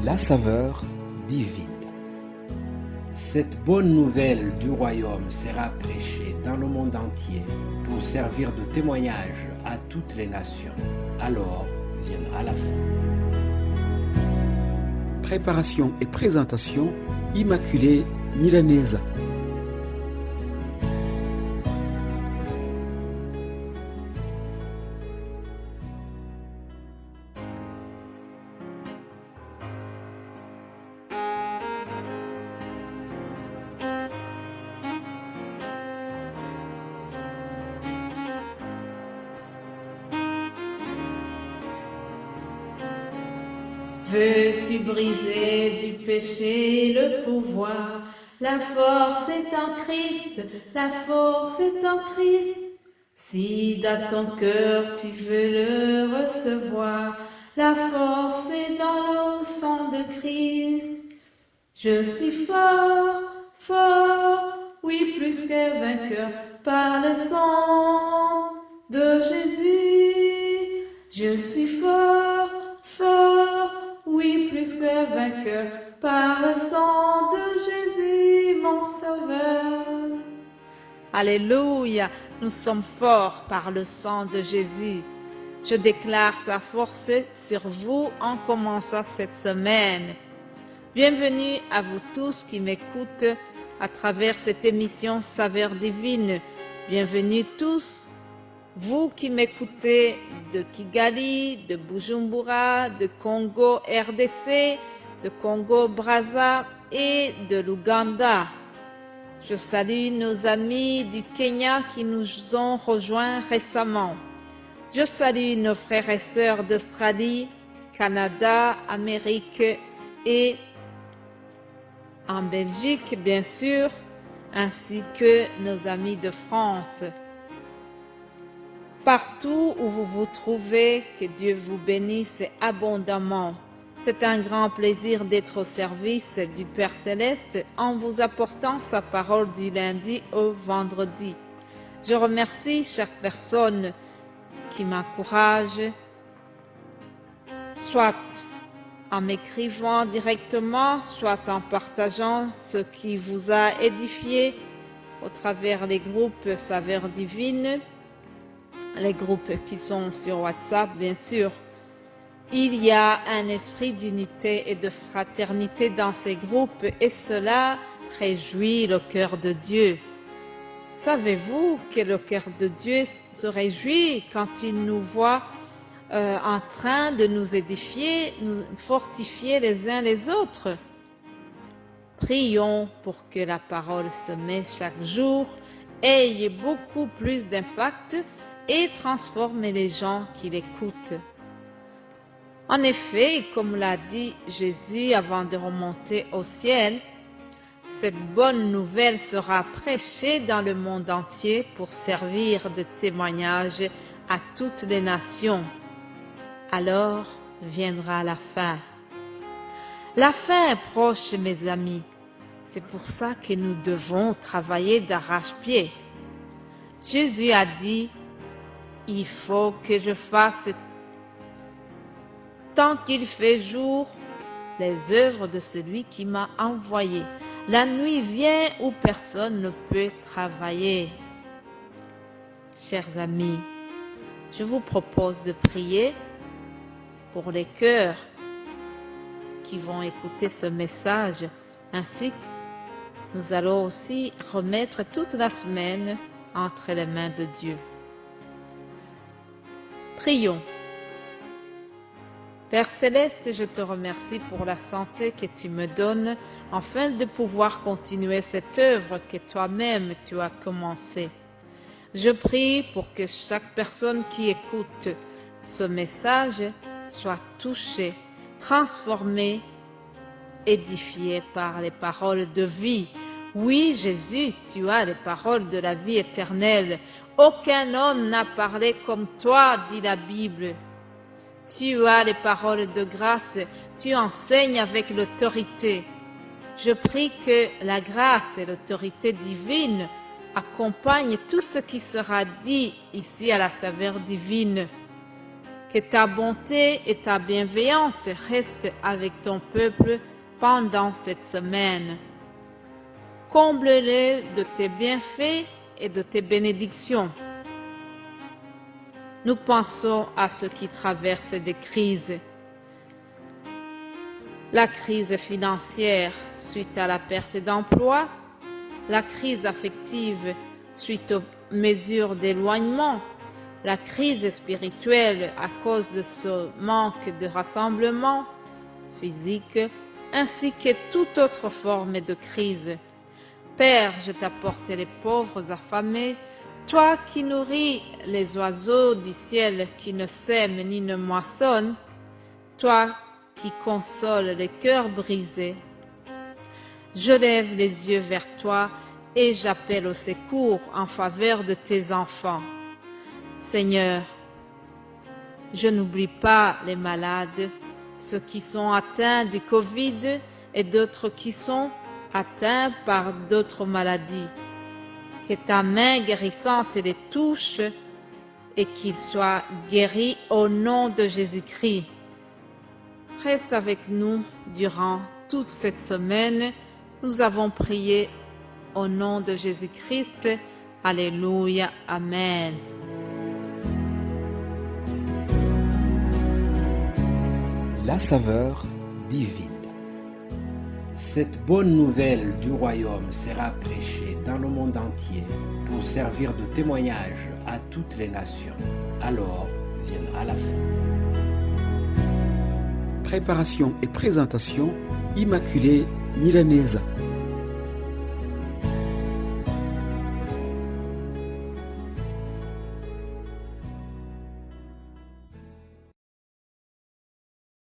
la saveur divine. Cette bonne nouvelle du royaume sera prêchée dans le monde entier pour servir de témoignage à toutes les nations. Alors viendra la fin. Préparation et présentation, Immaculée Milanesa. Veux-tu briser du péché le pouvoir? La force est en Christ, la force est en Christ. Si dans ton cœur tu veux le recevoir, la force est dans le sang de Christ. Je suis fort, fort, oui plus que vainqueur, par le sang de Jésus. Je suis fort, fort, oui, plus que vainqueur, par le sang de Jésus, mon Sauveur. Alléluia, nous sommes forts par le sang de Jésus. Je déclare sa force sur vous en commençant cette semaine. Bienvenue à vous tous qui m'écoutent à travers cette émission Saveur divine. Bienvenue tous. Vous qui m'écoutez de Kigali, de Bujumbura, de Congo RDC, de Congo Brazza et de l'Ouganda. Je salue nos amis du Kenya qui nous ont rejoints récemment. Je salue nos frères et sœurs d'Australie, Canada, Amérique et en Belgique bien sûr, ainsi que nos amis de France. Partout où vous vous trouvez, que Dieu vous bénisse abondamment. C'est un grand plaisir d'être au service du Père Céleste en vous apportant sa parole du lundi au vendredi. Je remercie chaque personne qui m'encourage, soit en m'écrivant directement, soit en partageant ce qui vous a édifié au travers les groupes Saveur divine. Les groupes qui sont sur WhatsApp, bien sûr. Il y a un esprit d'unité et de fraternité dans ces groupes et cela réjouit le cœur de Dieu. Savez-vous que le cœur de Dieu se réjouit quand il nous voit en train de nous édifier, nous fortifier les uns les autres? Prions pour que la parole semée chaque jour ait beaucoup plus d'impact et transformer les gens qui l'écoutent. En effet, comme l'a dit Jésus avant de remonter au ciel, cette bonne nouvelle sera prêchée dans le monde entier pour servir de témoignage à toutes les nations. Alors viendra la fin. La fin est proche, mes amis. C'est pour ça que nous devons travailler d'arrache-pied. Jésus a dit: il faut que je fasse, tant qu'il fait jour, les œuvres de celui qui m'a envoyé. La nuit vient où personne ne peut travailler. Chers amis, je vous propose de prier pour les cœurs qui vont écouter ce message. Ainsi, nous allons aussi remettre toute la semaine entre les mains de Dieu. Prions. Père Céleste, je te remercie pour la santé que tu me donnes afin de pouvoir continuer cette œuvre que toi-même tu as commencée. Je prie pour que chaque personne qui écoute ce message soit touchée, transformée, édifiée par les paroles de vie. Oui, Jésus, tu as les paroles de la vie éternelle. Aucun homme n'a parlé comme toi, dit la Bible. Tu as les paroles de grâce, tu enseignes avec l'autorité. Je prie que la grâce et l'autorité divine accompagnent tout ce qui sera dit ici à la saveur divine. Que ta bonté et ta bienveillance restent avec ton peuple pendant cette semaine. Comble-les de tes bienfaits et de tes bénédictions. Nous pensons à ceux qui traversent des crises. La crise financière suite à la perte d'emploi, la crise affective suite aux mesures d'éloignement, la crise spirituelle à cause de ce manque de rassemblement physique, ainsi que toute autre forme de crise. Père, je t'apporte les pauvres affamés, toi qui nourris les oiseaux du ciel qui ne sèment ni ne moissonnent, toi qui consoles les cœurs brisés. Je lève les yeux vers toi et j'appelle au secours en faveur de tes enfants. Seigneur, je n'oublie pas les malades, ceux qui sont atteints du Covid et d'autres qui sont atteints par d'autres maladies. Que ta main guérissante les touche et qu'ils soient guéris au nom de Jésus-Christ. Reste avec nous durant toute cette semaine. Nous avons prié au nom de Jésus-Christ. Alléluia. Amen. La saveur divine. Cette bonne nouvelle du royaume sera prêchée dans le monde entier pour servir de témoignage à toutes les nations. Alors viendra la fin. Préparation et présentation, Immaculée Milanesa.